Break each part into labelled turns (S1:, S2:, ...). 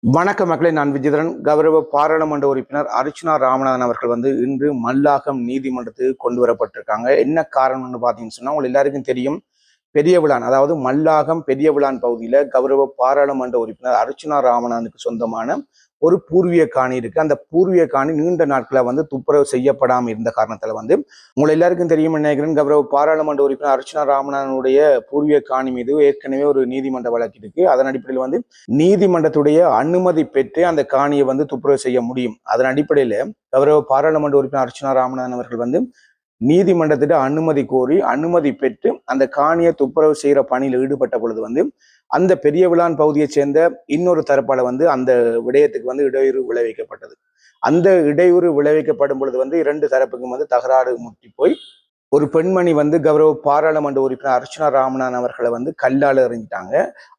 S1: வணக்க மக்களை, நான் விஜயதரன். கௌரவ பாராளுமன்ற உறுப்பினர் அர்ச்சுனா ராமநாதன் அவர்கள் இன்று மல்லாகம் நீதிமன்றத்துக்கு கொண்டு வரப்பட்டிருக்காங்க. என்ன காரணம்னு பார்த்தீங்கன்னு சொன்னா, உங்களுக்கு எல்லாருக்கும் தெரியும், பெரிய விளான், அதாவது மல்லாகம் பெரிய விளான் பகுதியில கௌரவ பாராளுமன்ற உறுப்பினர் அர்ச்சுனா ராமநாதனுக்கு சொந்தமான ஒரு பூர்வீக காணி இருக்கு. அந்த பூர்வீக காணி நீண்ட நாட்களை துப்புரவு செய்யப்படாமல் இருந்த காரணத்துல உங்களை எல்லாருக்கும் தெரியும் நினைக்கிறேன், கௌரவ பாராளுமன்ற உறுப்பினர் அர்ச்சுனா ராமநாதனுடைய பூர்வீக காணி மீது ஏற்கனவே ஒரு நீதிமன்ற வழக்கு இருக்கு. அதன் அடிப்படையில் நீதிமன்றத்துடைய அனுமதி பெற்று அந்த காணியை துப்புரவு செய்ய முடியும். அதன் அடிப்படையில கௌரவ பாராளுமன்ற உறுப்பினர் அர்ச்சுனா ராமநாதன் அவர்கள் நீதிமன்றத்திட்ட அனுமதி கோரி அனுமதி பெற்று அந்த காணியை துப்புரவு செய்கிற பணியில் ஈடுபட்ட பொழுது அந்த பெரிய விளான் பகுதியைச் சேர்ந்த இன்னொரு தரப்பால அந்த விடயத்துக்கு இடையூறு விளைவிக்கப்பட்டது. அந்த இடையூறு விளைவிக்கப்படும் பொழுது இரண்டு தரப்புக்கும் தகராறு முற்றி போய் ஒரு பெண்மணி கௌரவ பாராளுமன்ற உறுப்பினர் அர்ச்சுனா ராமநாதன் அவர்களை கல்லால் எறிஞ்சிட்டாங்க.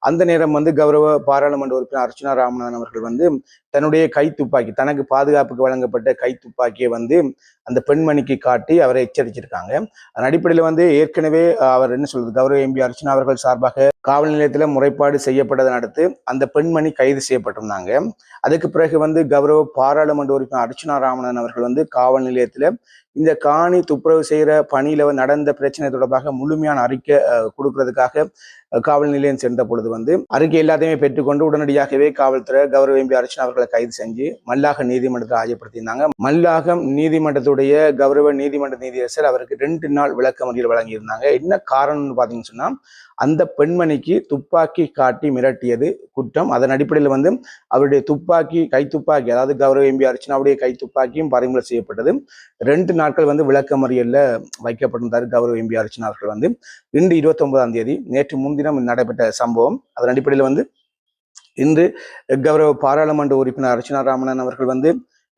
S1: அந்த நேரம் கௌரவ பாராளுமன்ற உறுப்பினர் அர்ச்சுனா ராமநாதன் அவர்கள் தன்னுடைய கை துப்பாக்கி, தனக்கு பாதுகாப்புக்கு வழங்கப்பட்ட கை துப்பாக்கியை அந்த பெண்மணிக்கு காட்டி அவரை எச்சரிச்சிருக்காங்க. அதன் அடிப்படையில் ஏற்கனவே அவர் என்ன சொல்றது, கௌரவ எம்பி அர்ச்சுனா அவர்கள் சார்பாக காவல் நிலையத்தில் முறைப்பாடு செய்யப்பட்டதை அடுத்து அந்த பெண்மணி கைது செய்யப்பட்டிருந்தாங்க. அதுக்கு பிறகு கௌரவ பாராளுமன்ற உறுப்பினர் அர்ச்சுனா ராமநாதன் அவர்கள் காவல் நிலையத்தில் இந்த காணி துப்புரவு செய்கிற பணியில நடந்த பிரச்சனை தொடர்பாக முழுமையான அறிக்கை கொடுக்கறதுக்காக காவல் நிலையம் சென்ற பொழுது அறிக்கை எல்லாத்தையுமே பெற்றுக்கொண்டு உடனடியாகவே காவல்துறை கௌரவ எம்பி அர்ச்சுனா அவர்களை கைது செஞ்சு மல்லாகம் நீதிமன்றத்தில் ஆஜர்படுத்தியிருந்தாங்க. மல்லாகம் நீதிமன்றத்துடைய கௌரவ நீதிமன்ற நீதியரசர் அவருக்கு 2 நாள் விளக்கமறியல் வழங்கியிருந்தாங்க. என்ன காரணம்னு பார்த்தீங்கன்னு சொன்னா, அந்த பெண்மணிக்கு துப்பாக்கி காட்டி மிரட்டியது குற்றம். அதன் அடிப்படையில் அவருடைய துப்பாக்கி, கை துப்பாக்கி, அதாவது கௌரவ எம்பி அர்ச்சுனாவுடைய கை துப்பாக்கியும் பறிமுதல் செய்யப்பட்டது. 2 நாட்கள் விளக்கமறியல்ல வைக்கப்பட்டிருந்தார் கௌரவ எம்பி அர்ச்சுனா அவர்கள். இன்று 29ஆம் தேதி, நேற்று முன்தினம் நடைபெற்ற சம்பவம். அதன் அடிப்படையில் இன்று கௌரவ பாராளுமன்ற உறுப்பினர் அர்ச்சுனா ராமநாதன் அவர்கள்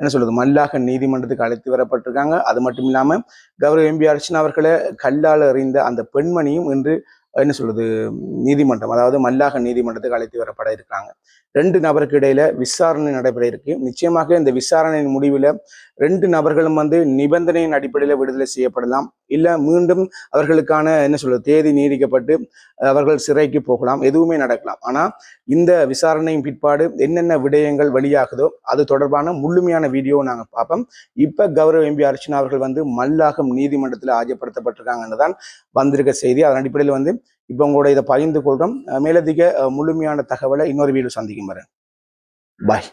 S1: என்ன சொல்றது, மல்லாக நீதிமன்றத்துக்கு அழைத்து வரப்பட்டிருக்காங்க. அது மட்டும் இல்லாம கௌரவ எம்பி அர்ச்சுனா அவர்களை கல்லால் எறிந்த அந்த பெண்மணியும் இன்று என்ன சொல்றது, நீதிமன்றம், அதாவது மல்லாக நீதிமன்றத்துக்கு அழைத்து வரப்பட இருக்காங்க. 2 நபருக்கு இடையில விசாரணை நடைபெற இருக்கு. நிச்சயமாக இந்த விசாரணையின் முடிவில் 2 நபர்களும் நிபந்தனையின் அடிப்படையில் விடுதலை செய்யப்படலாம், இல்ல மீண்டும் அவர்களுக்கான என்ன சொல்றது தேதி நீடிக்கப்பட்டு அவர்கள் சிறைக்கு போகலாம், எதுவுமே நடக்கலாம். ஆனா இந்த விசாரணையின் பிற்பாடு என்னென்ன விடயங்கள் வெளியாகுதோ அது தொடர்பான முழுமையான வீடியோ நாங்கள் பார்ப்போம். இப்ப கௌரவ எம்பி அர்ச்சுனா அவர்கள் மல்லாகம் நீதிமன்றத்தில் ஆஜர்படுத்தப்பட்டிருக்காங்கன்னு தான் வந்திருக்க செய்தி. அதன் அடிப்படையில் இப்போ உங்களோட இதை பகிர்ந்து கொள்றோம். மேலதிக முழுமையான தகவலை இன்னொரு வீடியோ சந்திக்கும் வரை. பாய்.